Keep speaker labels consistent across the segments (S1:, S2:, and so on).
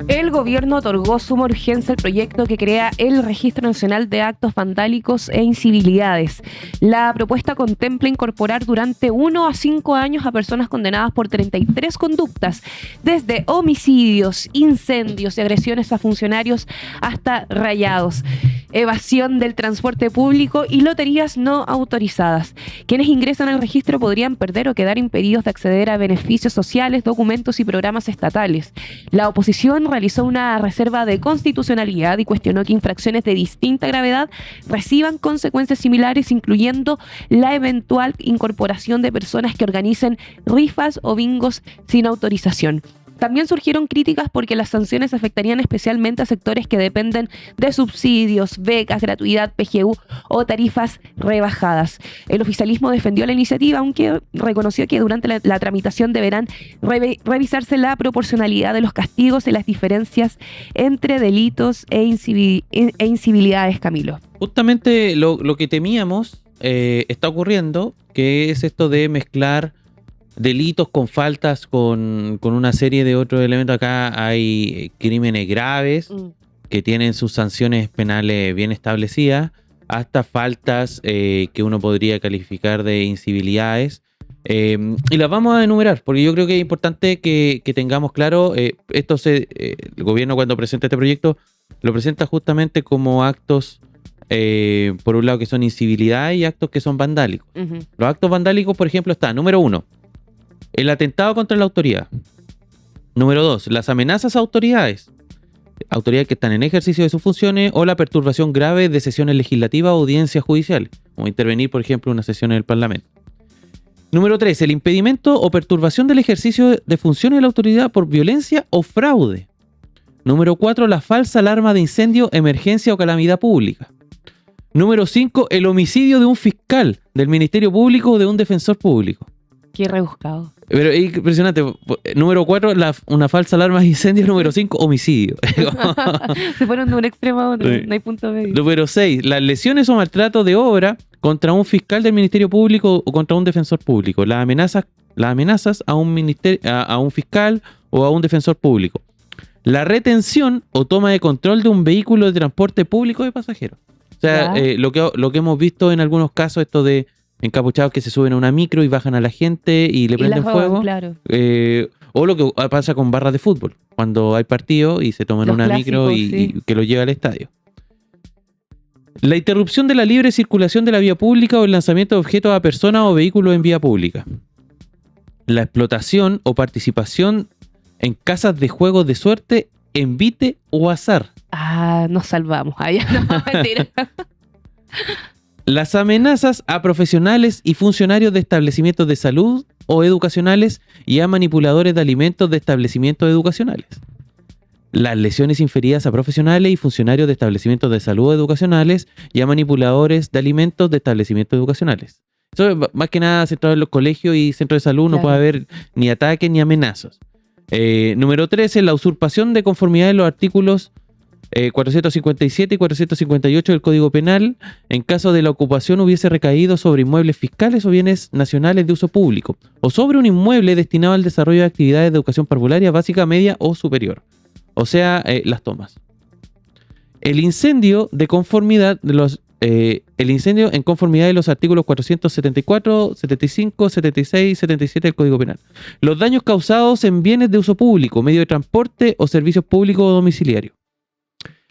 S1: El gobierno otorgó suma urgencia al proyecto que crea el Registro Nacional de Actos Vandálicos e Incivilidades. La propuesta contempla incorporar durante 1 a 5 años a personas condenadas por 33 conductas, desde homicidios, incendios y agresiones a funcionarios hasta rayados, evasión del transporte público y loterías no autorizadas. Quienes ingresan al registro podrían perder o quedar impedidos de acceder a beneficios sociales, documentos y programas estatales. La oposición realizó una reserva de constitucionalidad y cuestionó que infracciones de distinta gravedad reciban consecuencias similares, incluyendo la eventual incorporación de personas que organicen rifas o bingos sin autorización. También surgieron críticas porque las sanciones afectarían especialmente a sectores que dependen de subsidios, becas, gratuidad, PGU o tarifas rebajadas. El oficialismo defendió la iniciativa, aunque reconoció que durante la tramitación deberán revisarse la proporcionalidad de los castigos y las diferencias entre delitos e incivilidades, Camilo.
S2: Justamente lo que temíamos está ocurriendo, que es esto de mezclar delitos con faltas con una serie de otros elementos. Acá hay crímenes graves que tienen sus sanciones penales bien establecidas, hasta faltas que uno podría calificar de incivilidades. Y las vamos a enumerar, porque yo creo que es importante que tengamos claro, el gobierno cuando presenta este proyecto lo presenta justamente como actos, por un lado que son incivilidades y actos que son vandálicos. Los actos vandálicos, por ejemplo, está, número 1, el atentado contra la autoridad. Número 2, las amenazas a autoridades que están en ejercicio de sus funciones, o la perturbación grave de sesiones legislativas o audiencias judiciales, como intervenir, por ejemplo, en una sesión en el Parlamento. Número 3, el impedimento o perturbación del ejercicio de funciones de la autoridad por violencia o fraude. Número 4, la falsa alarma de incendio, emergencia o calamidad pública. Número 5, el homicidio de un fiscal, del Ministerio Público o de un defensor público.
S1: Qué rebuscado.
S2: Pero es impresionante. Número 4, una falsa alarma de incendio. Número 5, homicidio.
S1: Se fueron de un extremo a otro,
S2: Sí.
S1: no hay punto medio.
S2: Número 6, las lesiones o maltrato de obra contra un fiscal del Ministerio Público o contra un defensor público. Las amenazas a un fiscal o a un defensor público. La retención o toma de control de un vehículo de transporte público de pasajeros. O sea, lo que hemos visto en algunos casos, esto de encapuchados que se suben a una micro y bajan a la gente y le prenden fuego.
S1: Claro.
S2: O lo que pasa con barras de fútbol, cuando hay partido y se toman
S1: Los
S2: una
S1: clásicos,
S2: micro y
S1: sí.
S2: que lo lleva al estadio. La interrupción de la libre circulación de la vía pública o el lanzamiento de objetos a personas o vehículos en vía pública. La explotación o participación en casas de juegos de suerte, envite o azar.
S1: Nos salvamos. No, mentira.
S2: Las amenazas a profesionales y funcionarios de establecimientos de salud o educacionales y a manipuladores de alimentos de establecimientos educacionales. Las lesiones inferidas a profesionales y funcionarios de establecimientos de salud o educacionales y a manipuladores de alimentos de establecimientos educacionales. Eso es más que nada centrado en los colegios y centros de salud. No puede haber ni ataques ni amenazas. Número 13, la usurpación de conformidad de los artículos 457 y 458 del Código Penal, en caso de la ocupación hubiese recaído sobre inmuebles fiscales o bienes nacionales de uso público, o sobre un inmueble destinado al desarrollo de actividades de educación parvularia básica, media o superior. O sea, las tomas. El incendio en conformidad de los artículos 474, 75, 76 y 77 del Código Penal. Los daños causados en bienes de uso público, medio de transporte o servicios públicos o domiciliarios.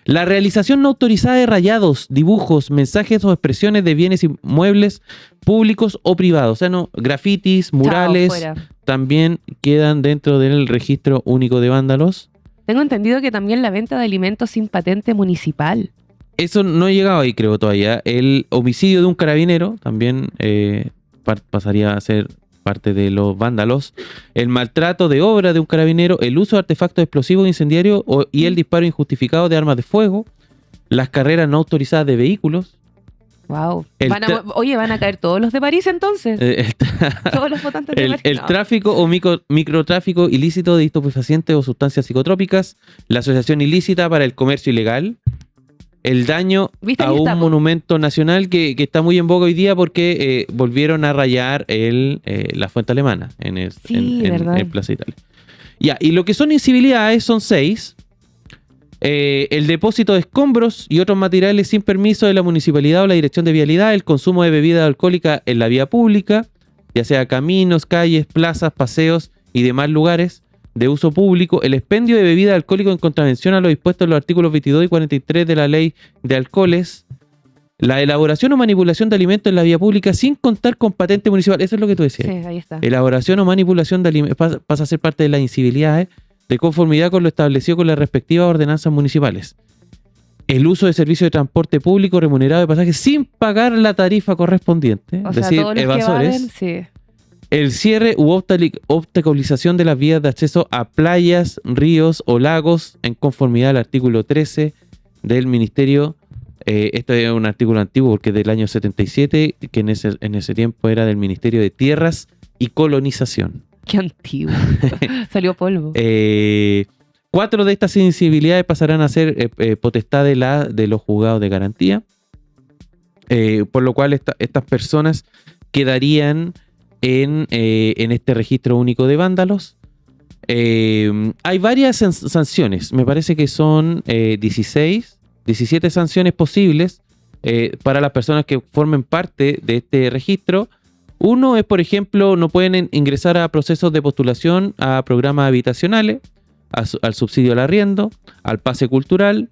S2: La realización no autorizada de rayados, dibujos, mensajes o expresiones de bienes inmuebles públicos o privados. O sea, no, grafitis, murales, también quedan dentro del registro único de vándalos.
S1: Tengo entendido que también la venta de alimentos sin patente municipal.
S2: Eso no he llegado ahí, creo, todavía. El homicidio de un carabinero también pasaría a ser parte de los vándalos. El maltrato de obra de un carabinero, el uso de artefactos explosivos incendiarios y el disparo injustificado de armas de fuego, las carreras no autorizadas de vehículos.
S1: Wow. Van a caer todos los de París entonces. Todos los votantes de París.
S2: El tráfico o microtráfico ilícito de estupefacientes o sustancias psicotrópicas, la asociación ilícita para el comercio ilegal, el daño a un monumento nacional que está muy en boga hoy día porque volvieron a rayar la fuente alemana en Plaza Italia. Ya, y lo que son incivilidades son 6. El depósito de escombros y otros materiales sin permiso de la municipalidad o la dirección de vialidad, el consumo de bebida alcohólica en la vía pública, ya sea caminos, calles, plazas, paseos y demás lugares de uso público, el expendio de bebida alcohólica en contravención a lo dispuesto en los artículos 22 y 43 de la Ley de Alcoholes, la elaboración o manipulación de alimentos en la vía pública sin contar con patente municipal. Eso es lo que tú decías.
S1: Sí, ahí está.
S2: Elaboración o manipulación de alimentos pasa a ser parte de las incivilidades de conformidad con lo establecido con las respectivas ordenanzas municipales. El uso de servicios de transporte público remunerado de pasajes sin pagar la tarifa correspondiente,
S1: O
S2: es
S1: sea,
S2: decir,
S1: todos los
S2: evasores.
S1: que evaden, sí.
S2: El cierre u obstaculización de las vías de acceso a playas, ríos o lagos en conformidad al artículo 13 del Ministerio. Esto es un artículo antiguo porque es del año 77, que en ese tiempo era del Ministerio de Tierras y Colonización.
S1: Qué antiguo. Salió polvo.
S2: 4 de estas incivilidades pasarán a ser potestad de los juzgados de garantía, por lo cual estas personas quedarían en este registro único de vándalos. Hay varias sanciones, me parece que son 17 sanciones posibles para las personas que formen parte de este registro. Uno es, por ejemplo, no pueden ingresar a procesos de postulación a programas habitacionales, al subsidio al arriendo, al pase cultural,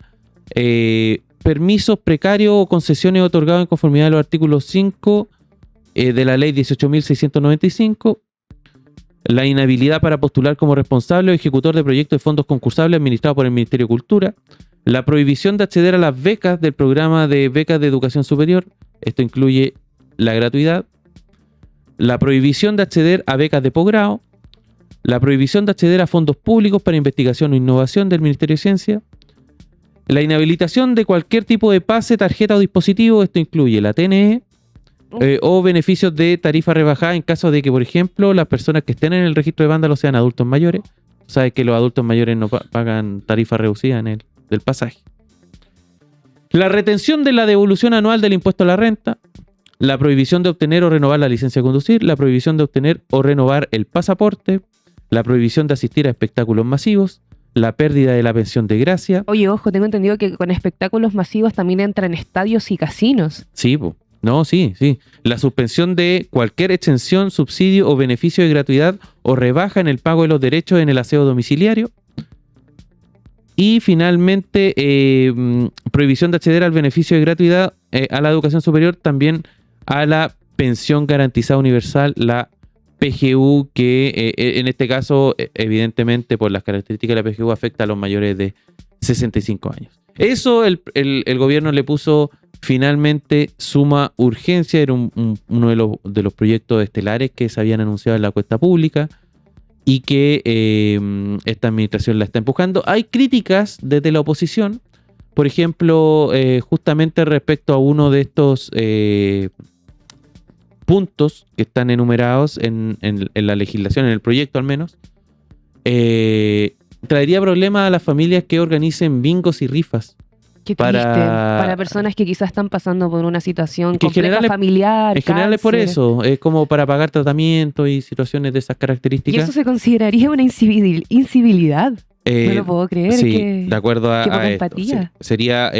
S2: permisos precarios o concesiones otorgados en conformidad a los artículos 5 de la ley 18.695, la inhabilidad para postular como responsable o ejecutor de proyectos de fondos concursables administrados por el Ministerio de Cultura, la prohibición de acceder a las becas del programa de becas de educación superior, esto incluye la gratuidad, la prohibición de acceder a becas de posgrado, la prohibición de acceder a fondos públicos para investigación o innovación del Ministerio de Ciencia, la inhabilitación de cualquier tipo de pase, tarjeta o dispositivo, esto incluye la TNE, o beneficios de tarifa rebajada en caso de que, por ejemplo, las personas que estén en el registro de vándalos sean adultos mayores. Sabes que los adultos mayores no pagan tarifa reducida del pasaje. La retención de la devolución anual del impuesto a la renta, la prohibición de obtener o renovar la licencia de conducir, la prohibición de obtener o renovar el pasaporte, la prohibición de asistir a espectáculos masivos, la pérdida de la pensión de gracia.
S1: Oye, ojo, tengo entendido que con espectáculos masivos también entran estadios y casinos.
S2: Sí, no, sí. La suspensión de cualquier exención, subsidio o beneficio de gratuidad o rebaja en el pago de los derechos en el aseo domiciliario. Y finalmente, prohibición de acceder al beneficio de gratuidad a la educación superior, también a la pensión garantizada universal, la PGU, que en este caso, evidentemente, por las características de la PGU, afecta a los mayores de 65 años. Eso el gobierno le puso finalmente suma urgencia, era uno de los proyectos estelares que se habían anunciado en la cuesta pública y que esta administración la está empujando. Hay críticas desde la oposición, por ejemplo, justamente respecto a uno de estos puntos que están enumerados en la legislación, en el proyecto al menos, traería problemas a las familias que organicen bingos y rifas.
S1: Qué triste. Para personas que quizás están pasando por una situación compleja familiar.
S2: En general es por eso. Es como para pagar tratamiento y situaciones de esas características.
S1: ¿Y eso se consideraría una incivilidad? No lo puedo creer.
S2: Sí, de acuerdo a esto. Sí. Sería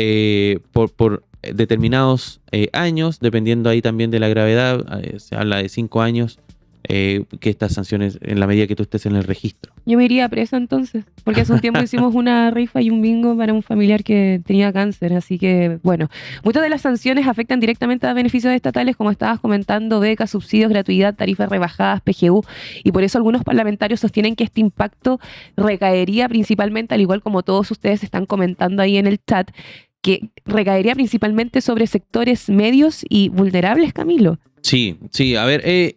S2: por determinados años, dependiendo ahí también de la gravedad. Se habla de 5 años. Que estas sanciones, en la medida que tú estés en el registro.
S1: Yo me iría presa entonces, porque hace un tiempo hicimos una rifa y un bingo para un familiar que tenía cáncer, así que bueno, muchas de las sanciones afectan directamente a beneficios estatales, como estabas comentando, becas, subsidios, gratuidad, tarifas rebajadas, PGU, y por eso algunos parlamentarios sostienen que este impacto recaería principalmente, al igual como todos ustedes están comentando ahí en el chat, que recaería principalmente sobre sectores medios y vulnerables, Camilo.
S2: Sí, a ver,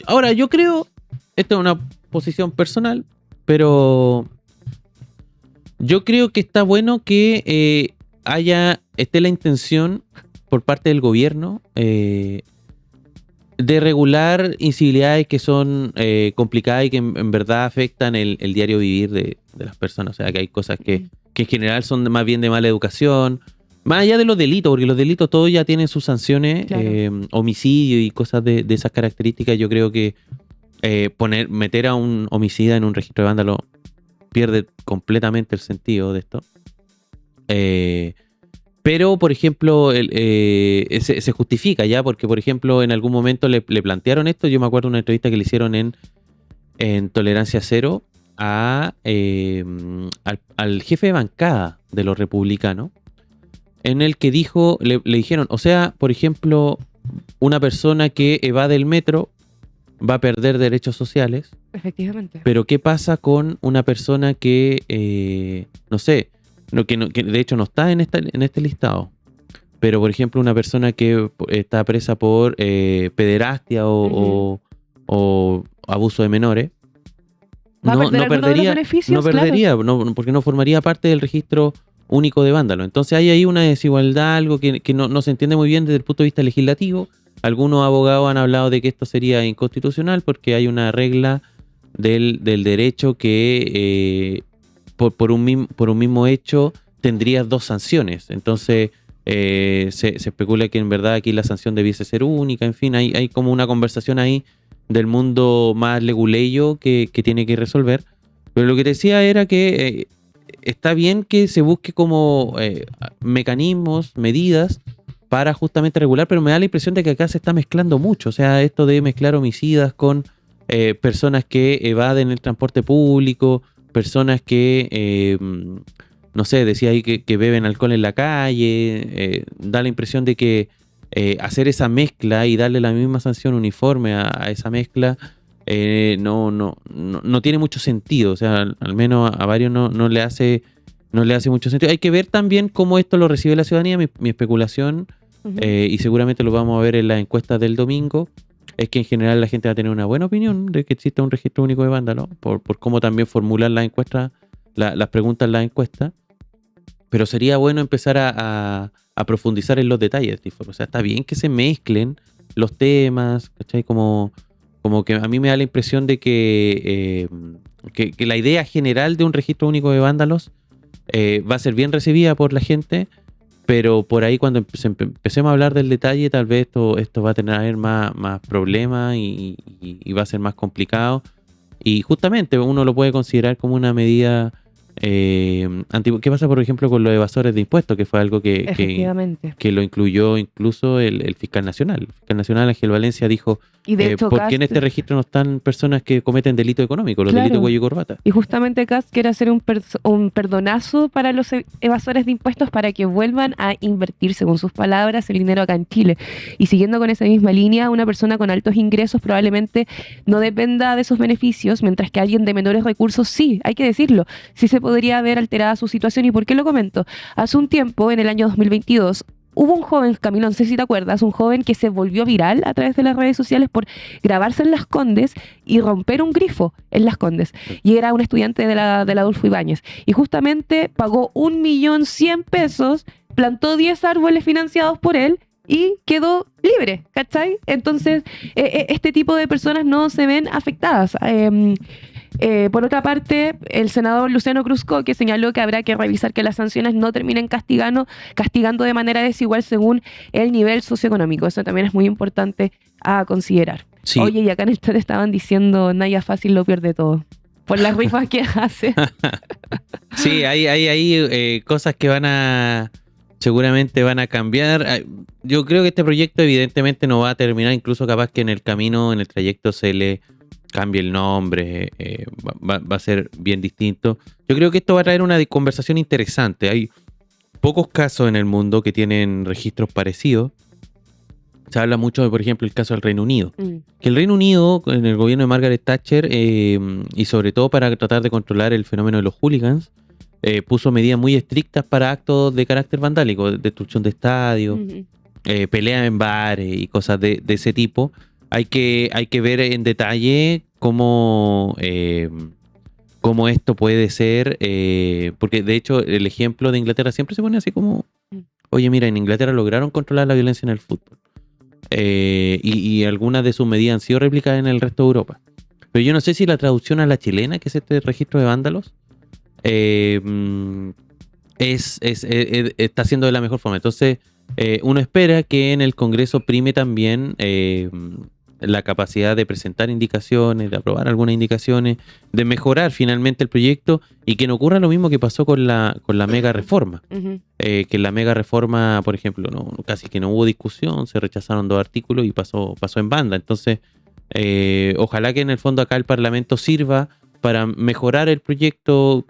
S2: ahora, yo creo, esta es una posición personal, pero yo creo que está bueno que esté la intención por parte del gobierno de regular incivilidades que son complicadas y que en verdad afectan el diario vivir de las personas. O sea, que hay cosas que en general son más bien de mala educación. Más allá de los delitos, porque los delitos todos ya tienen sus sanciones, claro. Homicidio y cosas de esas características. Yo creo que meter a un homicida en un registro de vándalo pierde completamente el sentido de esto. Pero, por ejemplo, se justifica ya, porque, por ejemplo, en algún momento le plantearon esto. Yo me acuerdo de una entrevista que le hicieron en Tolerancia Cero al jefe de bancada de los republicanos, en el que dijo, le dijeron, o sea, por ejemplo, una persona que evade el metro va a perder derechos sociales.
S1: Efectivamente.
S2: Pero ¿qué pasa con una persona que, no sé, que de hecho no está en este listado? Pero, por ejemplo, una persona que está presa por pederastia o abuso de menores,
S1: ¿Va a perder alguno de los beneficios?
S2: Claro. Porque no formaría parte del registro único de vándalos. Entonces hay ahí una desigualdad, algo que no se entiende muy bien desde el punto de vista legislativo. Algunos abogados han hablado de que esto sería inconstitucional porque hay una regla del derecho que por un mismo hecho tendría dos sanciones. Entonces se especula que en verdad aquí la sanción debiese ser única. En fin, hay como una conversación ahí del mundo más leguleyo que tiene que resolver. Pero lo que decía era que está bien que se busque como mecanismos, medidas para justamente regular, pero me da la impresión de que acá se está mezclando mucho. O sea, esto de mezclar homicidas con personas que evaden el transporte público, personas que, no sé, decía ahí que beben alcohol en la calle, da la impresión de que hacer esa mezcla y darle la misma sanción uniforme a esa mezcla no tiene mucho sentido. O sea, al menos a varios no le hace mucho sentido. Hay que ver también cómo esto lo recibe la ciudadanía. Mi especulación, y seguramente lo vamos a ver en las encuestas del domingo, es que en general la gente va a tener una buena opinión de que exista un registro único de vándalos, por cómo también formulan las encuestas, las preguntas en las encuestas. Pero sería bueno empezar a profundizar en los detalles. O sea, está bien que se mezclen los temas, ¿cachai? Como que a mí me da la impresión de que la idea general de un registro único de vándalos va a ser bien recibida por la gente, pero por ahí cuando empecemos a hablar del detalle, tal vez esto va a tener más problemas y va a ser más complicado. Y justamente uno lo puede considerar como una medida ¿Qué pasa, por ejemplo, con los evasores de impuestos? Que fue algo que lo incluyó incluso el fiscal nacional. El fiscal nacional, Ángel Valencia, dijo,
S1: y de hecho,
S2: ¿por qué en este registro no están personas que cometen delito económico, los delitos de cuello y corbata?
S1: Y justamente Kast quiere hacer un perdonazo para los evasores de impuestos para que vuelvan a invertir, según sus palabras, el dinero acá en Chile. Y siguiendo con esa misma línea, una persona con altos ingresos probablemente no dependa de esos beneficios, mientras que alguien de menores recursos sí, hay que decirlo, sí se podría ver alterada su situación. ¿Y por qué lo comento? Hace un tiempo, en el año 2022, hubo un joven, Camilo, no sé si te acuerdas, un joven que se volvió viral a través de las redes sociales por grabarse en Las Condes y romper un grifo en Las Condes. Y era un estudiante de la Adolfo Ibáñez. Y justamente pagó 1.100.000 pesos, plantó 10 árboles financiados por él y quedó libre, ¿cachai? Entonces, este tipo de personas no se ven afectadas. Por otra parte, el senador Luciano Cruzco, que señaló que habrá que revisar que las sanciones no terminen castigando de manera desigual según el nivel socioeconómico. Eso también es muy importante a considerar. Sí. Oye, y acá en el chat estaban diciendo, Naya Fácil lo pierde todo, por las rifas que hace.
S2: Sí, hay cosas que seguramente van a cambiar. Yo creo que este proyecto evidentemente no va a terminar, incluso capaz que en el camino, en el trayecto se le cambie el nombre, va a ser bien distinto. Yo creo que esto va a traer una conversación interesante. Hay pocos casos en el mundo que tienen registros parecidos. Se habla mucho de, por ejemplo, el caso del Reino Unido. Que el Reino Unido, en el gobierno de Margaret Thatcher, y sobre todo para tratar de controlar el fenómeno de los hooligans, puso medidas muy estrictas para actos de carácter vandálico, destrucción de estadios, peleas en bares y cosas de ese tipo. Hay que ver en detalle cómo esto puede ser, porque de hecho el ejemplo de Inglaterra siempre se pone así como, oye, mira, en Inglaterra lograron controlar la violencia en el fútbol, y algunas de sus medidas han sido replicadas en el resto de Europa. Pero yo no sé si la traducción a la chilena, que es este registro de vándalos, está haciendo de la mejor forma. Entonces uno espera que en el Congreso prime también la capacidad de presentar indicaciones, de aprobar algunas indicaciones, de mejorar finalmente el proyecto y que no ocurra lo mismo que pasó con la mega reforma.
S1: Ujú.
S2: Que en la mega reforma, por ejemplo, casi que no hubo discusión, se rechazaron 2 artículos y pasó en banda. Entonces, ojalá que en el fondo acá el Parlamento sirva para mejorar el proyecto,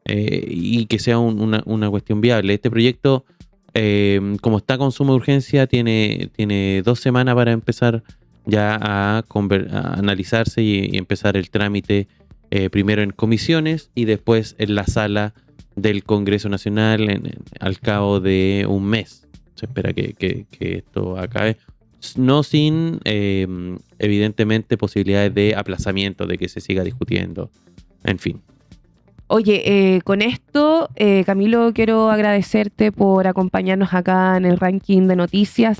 S2: y que sea una cuestión viable. Este proyecto, como está con suma urgencia, tiene 2 semanas para empezar ya a analizarse y empezar el trámite, primero en comisiones y después en la sala del Congreso Nacional al cabo de un mes. Se espera que esto acabe. No sin, evidentemente, posibilidades de aplazamiento, de que se siga discutiendo. En fin.
S1: Oye, con esto, Camilo, quiero agradecerte por acompañarnos acá en el ranking de noticias.